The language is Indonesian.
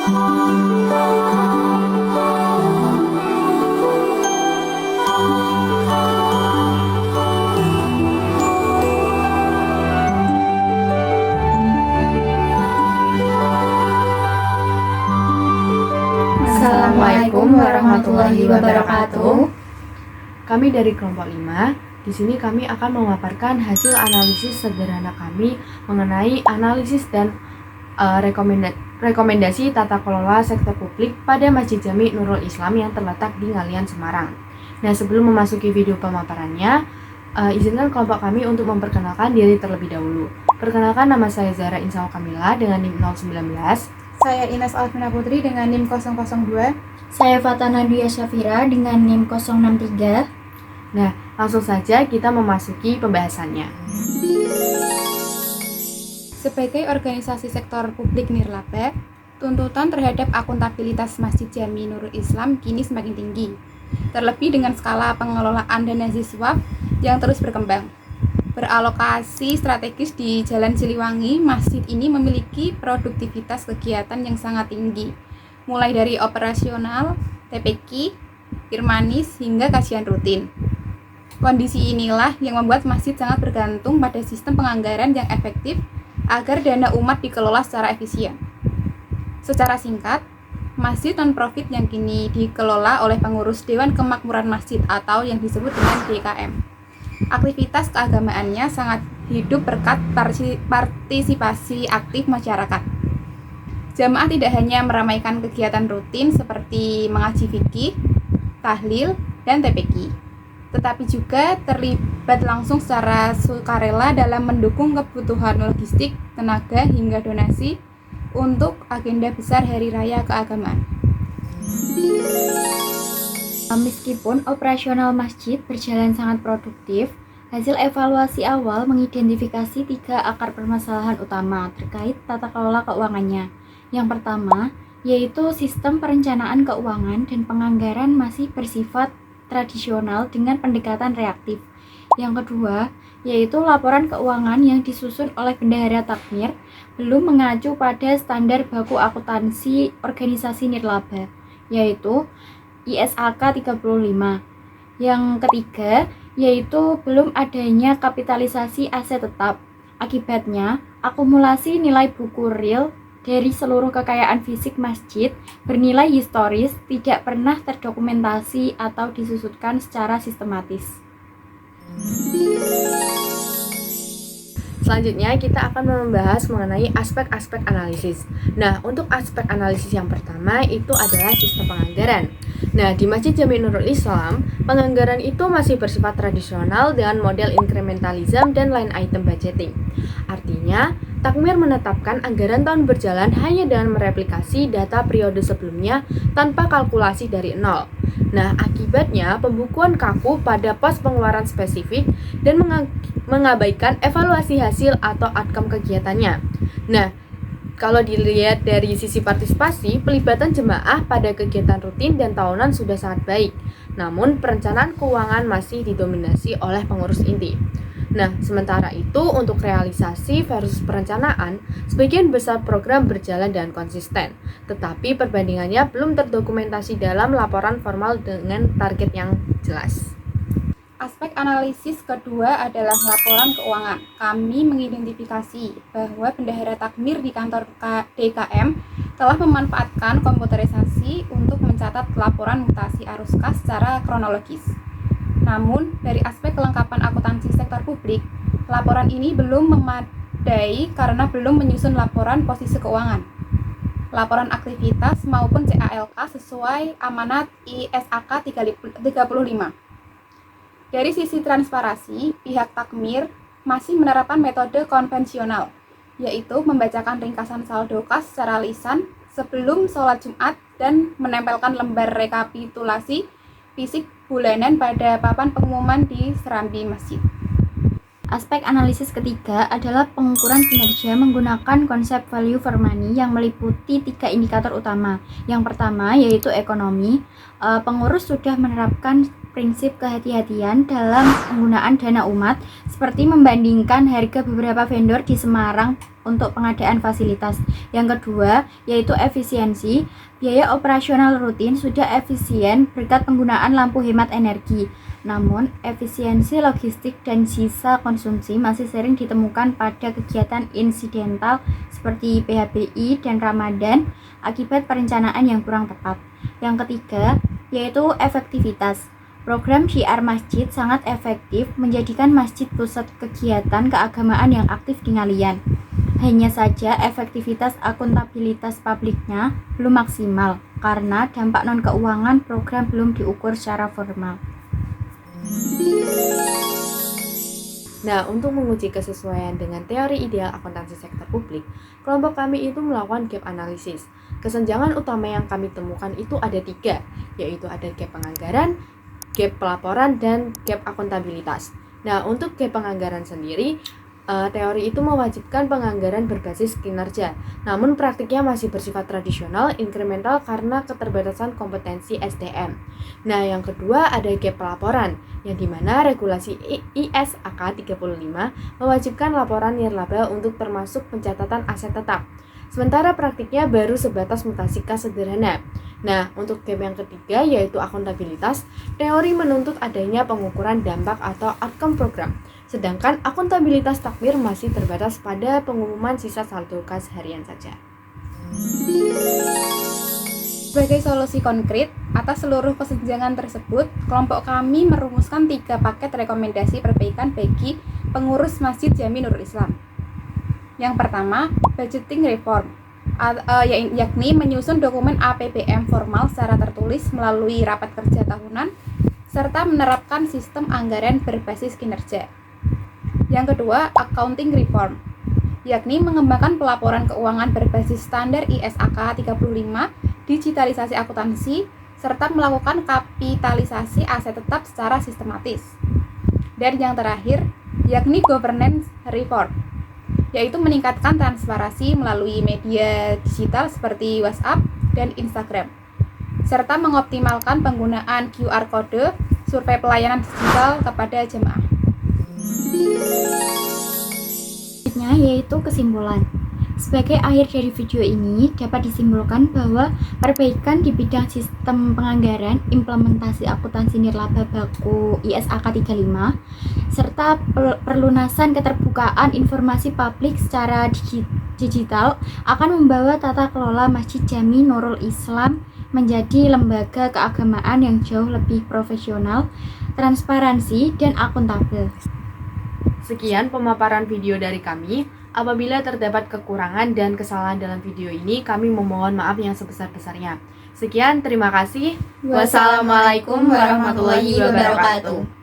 Assalamualaikum warahmatullahi wabarakatuh. Kami dari kelompok 5. Di sini kami akan memaparkan hasil analisis sederhana kami mengenai analisis dan rekomendasi tata kelola sektor publik pada Masjid Jami Nurul Islam yang terletak di Ngalian, Semarang. Nah, sebelum memasuki video pemaparannya, izinkan kelompok kami untuk memperkenalkan diri terlebih dahulu. Perkenalkan, nama saya Zahra Insal Kamila dengan NIM 019. Saya Ines Alvina Putri dengan NIM 002. Saya Fatana Dwi Syafira dengan NIM 063. Nah, langsung saja kita memasuki pembahasannya. Sebagai organisasi sektor publik nirlaba, tuntutan terhadap akuntabilitas Masjid Jami Nurul Islam kini semakin tinggi, terlebih dengan skala pengelolaan dana siswa yang terus berkembang. Beralokasi strategis di Jalan Siliwangi, masjid ini memiliki produktivitas kegiatan yang sangat tinggi, mulai dari operasional, TPQ, irmanis, hingga kajian rutin. Kondisi inilah yang membuat masjid sangat bergantung pada sistem penganggaran yang efektif agar dana umat dikelola secara efisien. Secara singkat, masjid non-profit yang kini dikelola oleh pengurus Dewan Kemakmuran Masjid atau yang disebut dengan DKM. Aktivitas keagamaannya sangat hidup berkat partisipasi aktif masyarakat. Jamaah tidak hanya meramaikan kegiatan rutin seperti mengaji fikih, tahlil, dan TPQ, tetapi juga terlibat langsung secara sukarela dalam mendukung kebutuhan logistik, tenaga, hingga donasi untuk agenda besar Hari Raya Keagamaan. Meskipun operasional masjid berjalan sangat produktif, hasil evaluasi awal mengidentifikasi 3 akar permasalahan utama terkait tata kelola keuangannya. Yang pertama, yaitu sistem perencanaan keuangan dan penganggaran masih bersifat tradisional dengan pendekatan reaktif. Yang kedua, yaitu laporan keuangan yang disusun oleh bendahara takmir belum mengacu pada standar baku akuntansi organisasi nirlaba, yaitu ISAK 35. Yang ketiga, yaitu belum adanya kapitalisasi aset tetap. Akibatnya, akumulasi nilai buku real dari seluruh kekayaan fisik masjid bernilai historis tidak pernah terdokumentasi atau disusutkan secara sistematis. Selanjutnya kita akan membahas mengenai aspek-aspek analisis. Nah, untuk aspek analisis yang pertama itu adalah sistem penganggaran. Nah, di Masjid Jami Nurul Islam, penganggaran itu masih bersifat tradisional dengan model incrementalism dan line item budgeting. Artinya, takmir menetapkan anggaran tahun berjalan hanya dengan mereplikasi data periode sebelumnya tanpa kalkulasi dari nol. Nah, akibatnya pembukuan kaku pada pos pengeluaran spesifik dan mengabaikan evaluasi hasil atau outcome kegiatannya. Nah, kalau dilihat dari sisi partisipasi, pelibatan jemaah pada kegiatan rutin dan tahunan sudah sangat baik. Namun, perencanaan keuangan masih didominasi oleh pengurus inti. Nah, sementara itu untuk realisasi versus perencanaan, sebagian besar program berjalan dan konsisten, tetapi perbandingannya belum terdokumentasi dalam laporan formal dengan target yang jelas. Aspek analisis kedua adalah laporan keuangan. Kami mengidentifikasi bahwa bendahara takmir di kantor DKM telah memanfaatkan komputerisasi untuk mencatat laporan mutasi arus kas secara kronologis. Namun, dari aspek kelengkapan akuntansi sektor publik, laporan ini belum memadai karena belum menyusun laporan posisi keuangan, laporan aktivitas maupun CALK sesuai amanat ISAK 35. Dari sisi transparansi, pihak takmir masih menerapkan metode konvensional, yaitu membacakan ringkasan saldo kas secara lisan sebelum sholat Jumat dan menempelkan lembar rekapitulasi fisik bulanan pada papan pengumuman di serambi masjid. Aspek analisis ketiga adalah pengukuran kinerja menggunakan konsep value for money yang meliputi 3 indikator utama. Yang pertama yaitu ekonomi. Pengurus sudah menerapkan prinsip kehati-hatian dalam penggunaan dana umat seperti membandingkan harga beberapa vendor di Semarang untuk pengadaan fasilitas. Yang kedua, yaitu efisiensi. Biaya operasional rutin sudah efisien berkat penggunaan lampu hemat energi. Namun, efisiensi logistik dan sisa konsumsi masih sering ditemukan pada kegiatan insidental seperti PHBI dan Ramadan akibat perencanaan yang kurang tepat. Yang ketiga, yaitu efektivitas. Program syiar masjid sangat efektif menjadikan masjid pusat kegiatan keagamaan yang aktif di Ngalian. Hanya saja efektivitas akuntabilitas publiknya belum maksimal karena dampak non-keuangan program belum diukur secara formal. Nah, untuk menguji kesesuaian dengan teori ideal akuntansi sektor publik, kelompok kami itu melakukan gap analisis. Kesenjangan utama yang kami temukan itu ada 3, yaitu ada gap penganggaran, gap pelaporan, dan gap akuntabilitas. Nah, untuk gap penganggaran sendiri, teori itu mewajibkan penganggaran berbasis kinerja, namun praktiknya masih bersifat tradisional, inkremental karena keterbatasan kompetensi SDM. Nah, yang kedua ada gap pelaporan, yang dimana regulasi ISAK 35 mewajibkan laporan nirlaba untuk termasuk pencatatan aset tetap. Sementara praktiknya baru sebatas mutasi kas sederhana. Nah, untuk gap yang ketiga yaitu akuntabilitas, teori menuntut adanya pengukuran dampak atau outcome program. Sedangkan akuntabilitas takmir masih terbatas pada pengumuman sisa saldo kas harian saja. Sebagai solusi konkret atas seluruh kesenjangan tersebut, kelompok kami merumuskan 3 paket rekomendasi perbaikan bagi pengurus Masjid Jami Nurul Islam. Yang pertama, budgeting reform, yakni menyusun dokumen APBN formal secara tertulis melalui rapat kerja tahunan, serta menerapkan sistem anggaran berbasis kinerja. Yang kedua, accounting reform, yakni mengembangkan pelaporan keuangan berbasis standar ISAK 35, digitalisasi akuntansi, serta melakukan kapitalisasi aset tetap secara sistematis. Dan yang terakhir, yakni governance reform, yaitu meningkatkan transparansi melalui media digital seperti WhatsApp dan Instagram, serta mengoptimalkan penggunaan QR Code survei pelayanan digital kepada jemaah. Selanjutnya yaitu kesimpulan. Sebagai akhir dari video ini, dapat disimpulkan bahwa perbaikan di bidang sistem penganggaran, implementasi akuntansi nirlaba baku ISAK 35, serta perlunasan keterbukaan informasi publik secara digital akan membawa tata kelola Masjid Jami Nurul Islam menjadi lembaga keagamaan yang jauh lebih profesional, transparansi, dan akuntabel. Sekian pemaparan video dari kami. Apabila terdapat kekurangan dan kesalahan dalam video ini, kami memohon maaf yang sebesar-besarnya. Sekian, terima kasih. Wassalamualaikum warahmatullahi wabarakatuh.